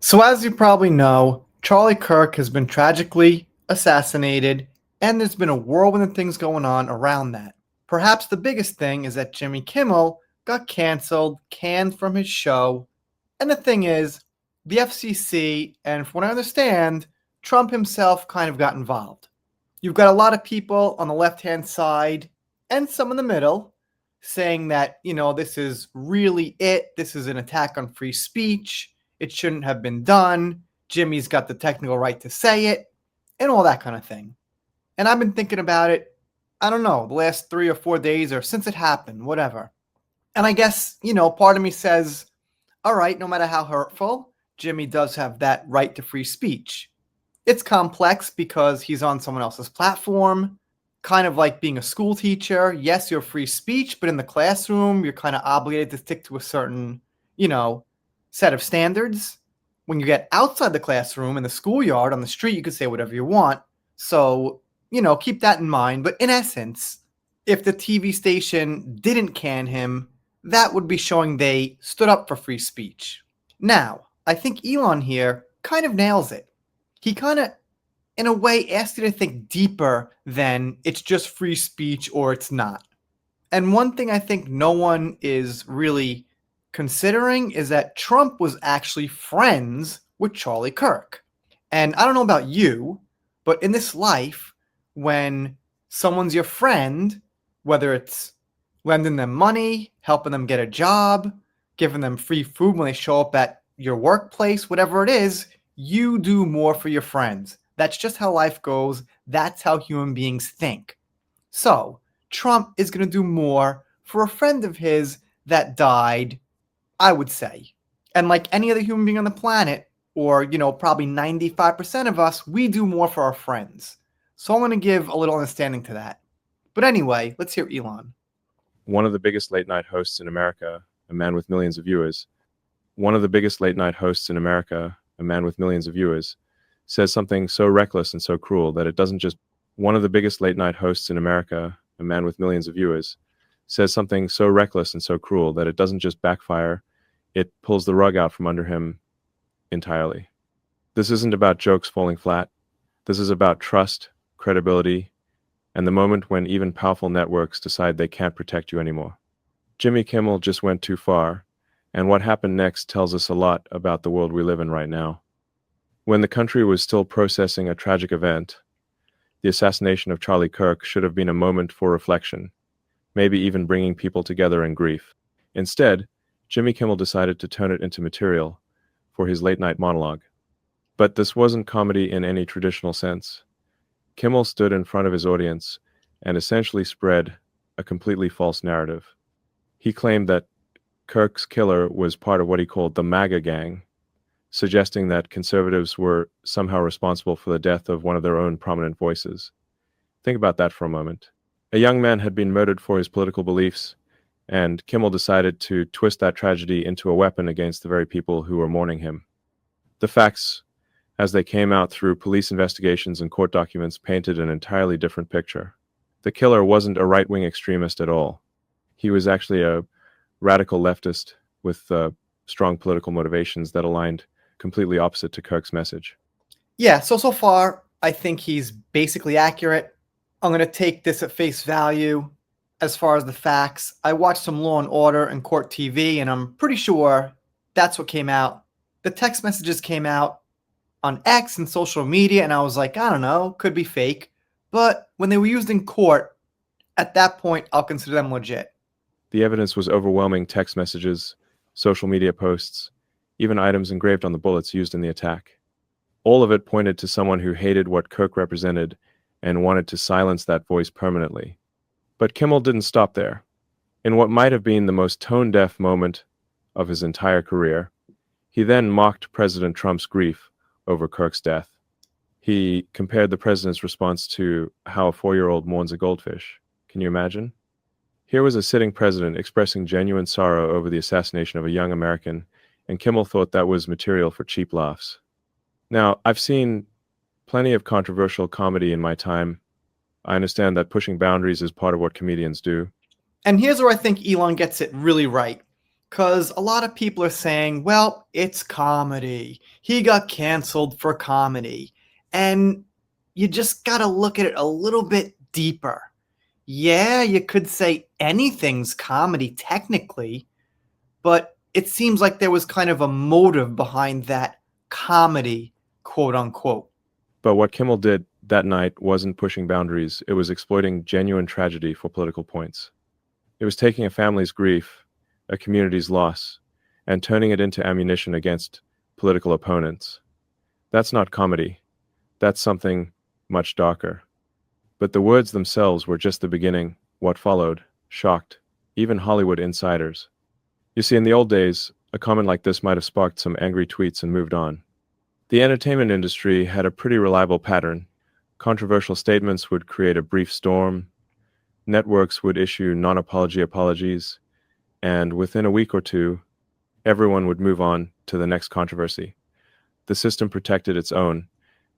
So, as you probably know, Charlie Kirk has been tragically assassinated, and there's been a whirlwind of things going on around that. Perhaps the biggest thing is that Jimmy Kimmel got canceled, canned from his show. And the thing is, the FCC, and from what I understand, Trump himself kind of got involved. You've got a lot of people on the left hand side and some in the middle saying that, this is really it. This is an attack on free speech. It shouldn't have been done. Jimmy's got the technical right to say it, and all that kind of thing. And I've been thinking about it, I don't know, the last 3 or 4 days or since it happened, whatever. And I guess, part of me says, all right, no matter how hurtful, Jimmy does have that right to free speech. It's complex because he's on someone else's platform, kind of like being a school teacher. Yes, you're free speech, but in the classroom, you're kind of obligated to stick to a certain, set of standards. When you get outside the classroom in the schoolyard on the street, you can say whatever you want. So, keep that in mind. But in essence, if the TV station didn't can him, that would be showing they stood up for free speech. Now, I think Elon here kind of nails it. He kind of, in a way, asks you to think deeper than it's just free speech or it's not. And one thing I think no one is really considering is that Trump was actually friends with Charlie Kirk. And I don't know about you, but in this life, when someone's your friend, whether it's lending them money, helping them get a job, giving them free food when they show up at your workplace, whatever it is, you do more for your friends. That's just how life goes. That's how human beings think. So, Trump is going to do more for a friend of his that died, I would say. And like any other human being on the planet, or, probably 95% of us, we do more for our friends. So I'm going to give a little understanding to that. But anyway, let's hear Elon. One of the biggest late night hosts in America, a man with millions of viewers. One of the biggest late night hosts in America, a man with millions of viewers, says something so reckless and so cruel that it doesn't just. One of the biggest late night hosts in America, a man with millions of viewers, says something so reckless and so cruel that it doesn't just backfire, it pulls the rug out from under him entirely. This isn't about jokes falling flat. This is about trust, credibility, and the moment when even powerful networks decide they can't protect you anymore. Jimmy Kimmel just went too far, and what happened next tells us a lot about the world we live in right now. When the country was still processing a tragic event, the assassination of Charlie Kirk should have been a moment for reflection, maybe even bringing people together in grief. Instead, Jimmy Kimmel decided to turn it into material for his late-night monologue. But this wasn't comedy in any traditional sense. Kimmel stood in front of his audience and essentially spread a completely false narrative. He claimed that Kirk's killer was part of what he called the MAGA gang, suggesting that conservatives were somehow responsible for the death of one of their own prominent voices. Think about that for a moment. A young man had been murdered for his political beliefs, and Kimmel decided to twist that tragedy into a weapon against the very people who were mourning him. The facts, as they came out through police investigations and court documents, painted an entirely different picture. The killer wasn't a right-wing extremist at all. He was actually a radical leftist with strong political motivations that aligned completely opposite to Kirk's message. Yeah, so far, I think he's basically accurate. I'm going to take this at face value as far as the facts. I watched some Law and Order and Court TV, and I'm pretty sure that's what came out. The text messages came out on X and social media, and I was like, I don't know, could be fake. But when they were used in court, at that point, I'll consider them legit. The evidence was overwhelming: text messages, social media posts, even items engraved on the bullets used in the attack. All of it pointed to someone who hated what Kirk represented and wanted to silence that voice permanently. But Kimmel didn't stop there. In what might have been the most tone-deaf moment of his entire career, he then mocked President Trump's grief over Kirk's death. He compared the president's response to how a 4-year-old mourns a goldfish. Can you imagine? Here was a sitting president expressing genuine sorrow over the assassination of a young American, and Kimmel thought that was material for cheap laughs. Now, I've seen plenty of controversial comedy in my time. I understand that pushing boundaries is part of what comedians do. And here's where I think Elon gets it really right. Because a lot of people are saying, well, it's comedy. He got canceled for comedy. And you just got to look at it a little bit deeper. Yeah, you could say anything's comedy technically, but it seems like there was kind of a motive behind that comedy, quote unquote. But what Kimmel did that night wasn't pushing boundaries, it was exploiting genuine tragedy for political points. It was taking a family's grief, a community's loss, and turning it into ammunition against political opponents. That's not comedy. That's something much darker. But the words themselves were just the beginning. What followed shocked even Hollywood insiders. You see, in the old days, a comment like this might have sparked some angry tweets and moved on. The entertainment industry had a pretty reliable pattern. Controversial statements would create a brief storm, networks would issue non-apology apologies, and within a week or two, everyone would move on to the next controversy. The system protected its own,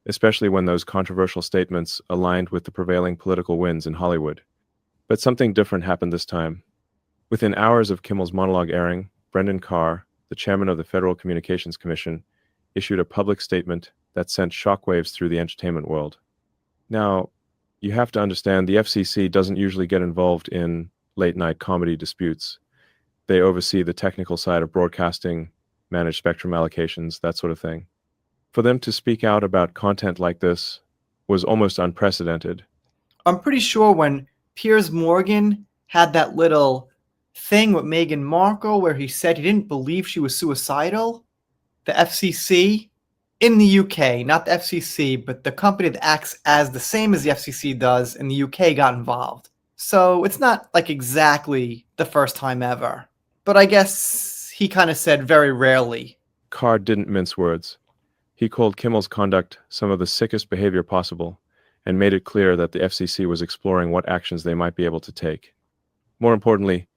especially when those controversial statements aligned with the prevailing political winds in Hollywood. But something different happened this time. Within hours of Kimmel's monologue airing, Brendan Carr, the chairman of the Federal Communications Commission, issued a public statement that sent shockwaves through the entertainment world. Now, you have to understand the FCC doesn't usually get involved in late-night comedy disputes. They oversee the technical side of broadcasting, manage spectrum allocations, that sort of thing. For them to speak out about content like this was almost unprecedented. I'm pretty sure when Piers Morgan had that little thing with Meghan Markle where he said he didn't believe she was suicidal, the FCC in the UK, not the FCC, but the company that acts as the same as the FCC does in the UK got involved. So it's not like exactly the first time ever. But I guess he kind of said very rarely. Carr didn't mince words. He called Kimmel's conduct some of the sickest behavior possible and made it clear that the FCC was exploring what actions they might be able to take. More importantly,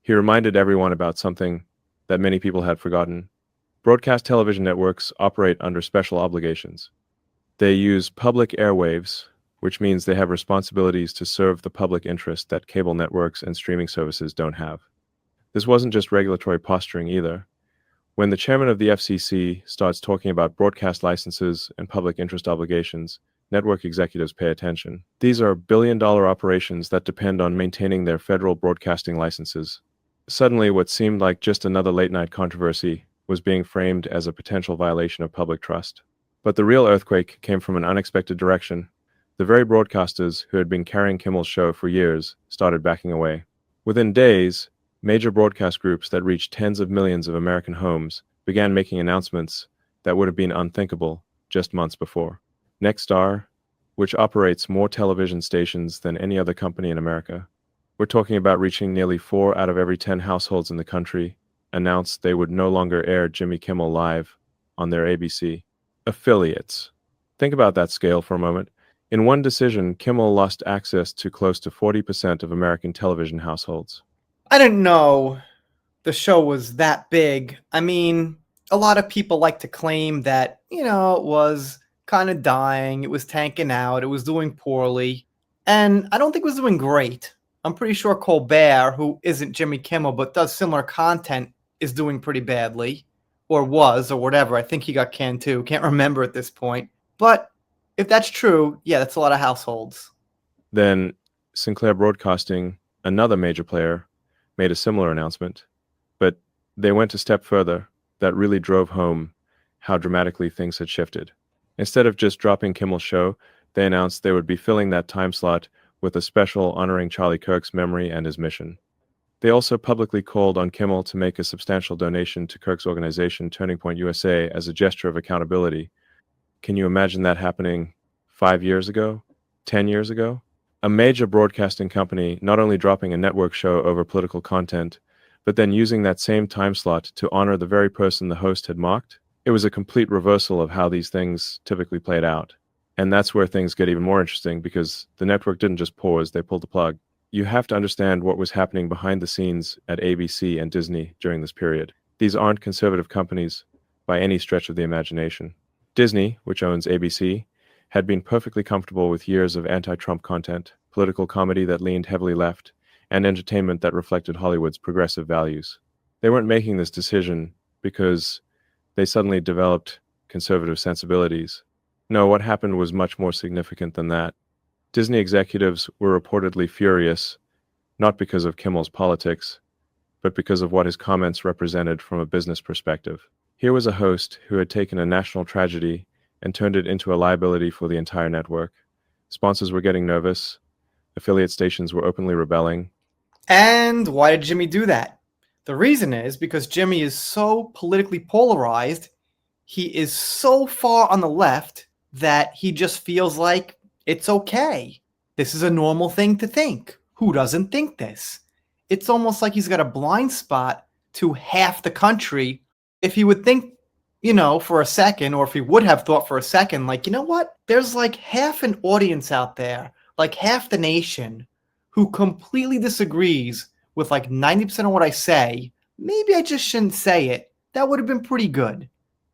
he reminded everyone about something that many people had forgotten. Broadcast television networks operate under special obligations. They use public airwaves, which means they have responsibilities to serve the public interest that cable networks and streaming services don't have. This wasn't just regulatory posturing either. When the chairman of the FCC starts talking about broadcast licenses and public interest obligations, network executives pay attention. These are billion-dollar operations that depend on maintaining their federal broadcasting licenses. Suddenly, what seemed like just another late-night controversy was being framed as a potential violation of public trust. But the real earthquake came from an unexpected direction. The very broadcasters who had been carrying Kimmel's show for years started backing away. Within days, major broadcast groups that reached tens of millions of American homes began making announcements that would have been unthinkable just months before. Nexstar, which operates more television stations than any other company in America, we're talking about reaching nearly 4 out of every 10 households in the country, announced they would no longer air Jimmy Kimmel live on their ABC affiliates. Think about that scale for a moment. In one decision, Kimmel lost access to close to 40% of American television households. I didn't know the show was that big. I mean, a lot of people like to claim that, it was kind of dying, it was tanking out, it was doing poorly. And I don't think it was doing great. I'm pretty sure Colbert, who isn't Jimmy Kimmel but does similar content, is doing pretty badly. Or was, or whatever. I think he got canned too. Can't remember at this point. But if that's true, yeah, that's a lot of households. Then Sinclair Broadcasting, another major player, made a similar announcement, but they went a step further that really drove home how dramatically things had shifted. Instead of just dropping Kimmel's show, they announced they would be filling that time slot with a special honoring Charlie Kirk's memory and his mission. They also publicly called on Kimmel to make a substantial donation to Kirk's organization, Turning Point USA, as a gesture of accountability. Can you imagine that happening 5 years ago? 10 years ago? A major broadcasting company not only dropping a network show over political content, but then using that same time slot to honor the very person the host had mocked? It was a complete reversal of how these things typically played out. And that's where things get even more interesting, because the network didn't just pause, they pulled the plug. You have to understand what was happening behind the scenes at ABC and Disney during this period. These aren't conservative companies by any stretch of the imagination. Disney, which owns ABC, had been perfectly comfortable with years of anti-Trump content, political comedy that leaned heavily left, and entertainment that reflected Hollywood's progressive values. They weren't making this decision because they suddenly developed conservative sensibilities. No, what happened was much more significant than that. Disney executives were reportedly furious, not because of Kimmel's politics, but because of what his comments represented from a business perspective. Here was a host who had taken a national tragedy and turned it into a liability for the entire network. Sponsors were getting nervous, affiliate stations were openly rebelling. And why did Jimmy do that? The reason is because Jimmy is so politically polarized, he is so far on the left that he just feels like it's okay. This is a normal thing to think. Who doesn't think this? It's almost like he's got a blind spot to half the country. If he would think, for a second, or if he would have thought for a second, like, you know what? There's like half an audience out there, like half the nation, who completely disagrees with like 90% of what I say. Maybe I just shouldn't say it. That would have been pretty good.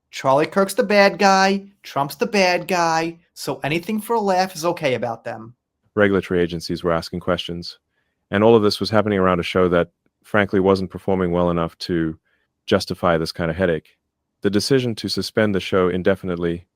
Charlie Kirk's the bad guy, Trump's the bad guy, so anything for a laugh is okay about them. Regulatory agencies were asking questions. And all of this was happening around a show that, frankly, wasn't performing well enough to justify this kind of headache. The decision to suspend the show indefinitely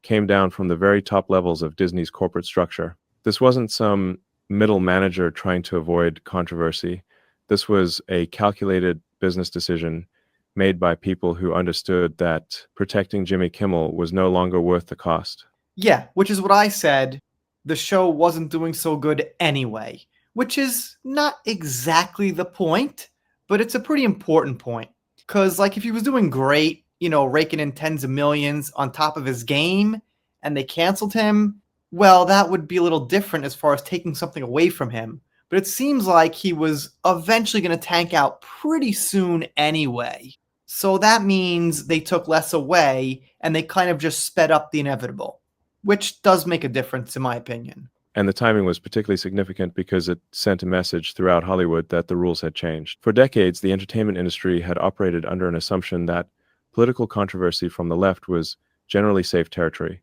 came down from the very top levels of Disney's corporate structure. This wasn't some middle manager trying to avoid controversy. This was a calculated business decision made by people who understood that protecting Jimmy Kimmel was no longer worth the cost. Yeah, which is what I said. The show wasn't doing so good anyway, which is not exactly the point, but it's a pretty important point. Because, like, if he was doing great, raking in tens of millions on top of his game, and they canceled him, well, that would be a little different as far as taking something away from him. But it seems like he was eventually going to tank out pretty soon anyway. So that means they took less away, and they kind of just sped up the inevitable, which does make a difference in my opinion. And the timing was particularly significant because it sent a message throughout Hollywood that the rules had changed. For decades, the entertainment industry had operated under an assumption that political controversy from the left was generally safe territory.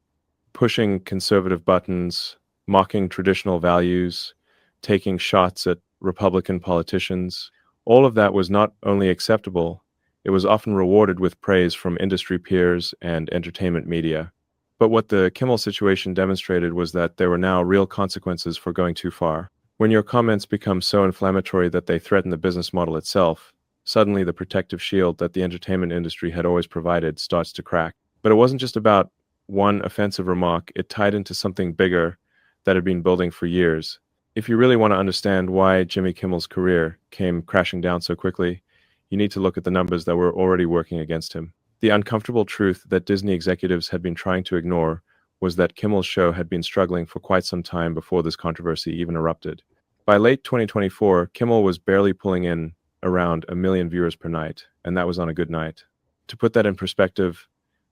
Pushing conservative buttons, mocking traditional values, taking shots at Republican politicians, all of that was not only acceptable, it was often rewarded with praise from industry peers and entertainment media. But what the Kimmel situation demonstrated was that there were now real consequences for going too far. When your comments become so inflammatory that they threaten the business model itself, suddenly the protective shield that the entertainment industry had always provided starts to crack. But it wasn't just about one offensive remark, it tied into something bigger that had been building for years. If you really want to understand why Jimmy Kimmel's career came crashing down so quickly, you need to look at the numbers that were already working against him. The uncomfortable truth that Disney executives had been trying to ignore was that Kimmel's show had been struggling for quite some time before this controversy even erupted. By late 2024, Kimmel was barely pulling in around 1 million viewers per night, and that was on a good night. To put that in perspective,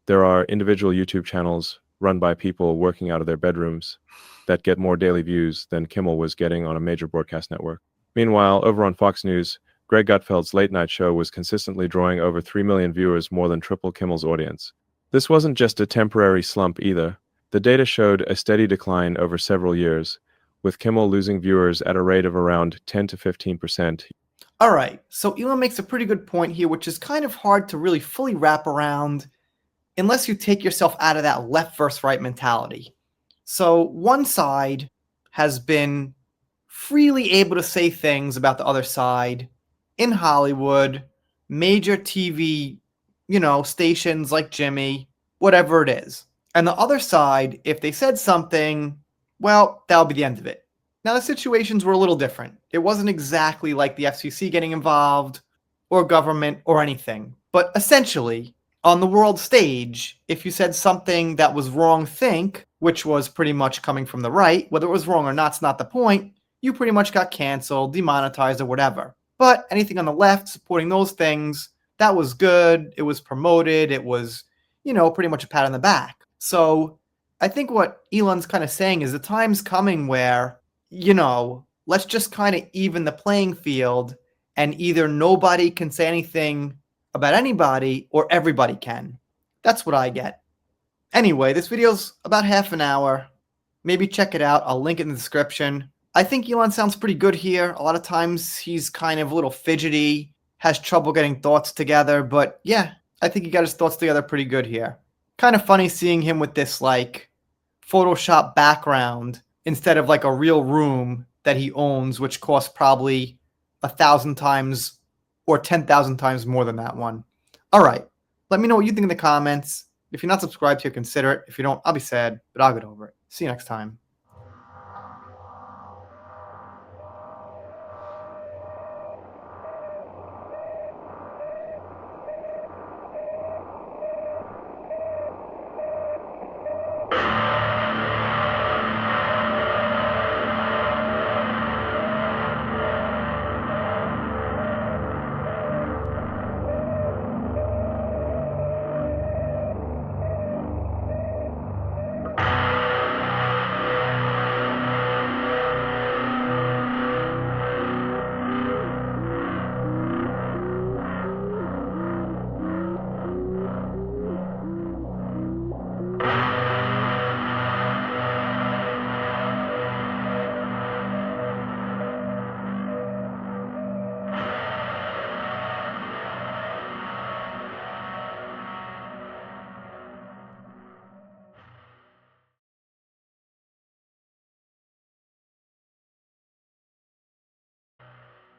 there are individual YouTube channels run by people working out of their bedrooms that get more daily views than Kimmel was getting on a major broadcast network. Meanwhile, over on Fox News, Greg Gutfeld's late night show was consistently drawing over 3 million viewers, more than triple Kimmel's audience. This wasn't just a temporary slump either. The data showed a steady decline over several years, with Kimmel losing viewers at a rate of around 10 to 15%. All right, so Elon makes a pretty good point here, which is kind of hard to really fully wrap around unless you take yourself out of that left versus right mentality. So one side has been freely able to say things about the other side in Hollywood, major TV, stations like Jimmy, whatever it is. And the other side, if they said something, well, that'll be the end of it. Now, the situations were a little different. It wasn't exactly like the FCC getting involved or government or anything. But essentially, on the world stage, if you said something that was wrong think, which was pretty much coming from the right, whether it was wrong or not's not the point, you pretty much got canceled, demonetized, or whatever. But anything on the left supporting those things, that was good. It was promoted. It was, pretty much a pat on the back. So I think what Elon's kind of saying is the time's coming where, let's just kind of even the playing field, and either nobody can say anything about anybody or everybody can. That's what I get. Anyway, this video's about half an hour. Maybe check it out. I'll link it in the description. I think Elon sounds pretty good here. A lot of times he's kind of a little fidgety. has trouble getting thoughts together, but yeah, I think he got his thoughts together pretty good here. Kind of funny seeing him with this like Photoshop background instead of like a real room that he owns, which costs probably 1,000 times or 10,000 times more than that one. All right. Let me know what you think in the comments. If you're not subscribed here, consider it. If you don't, I'll be sad, but I'll get over it. See you next time.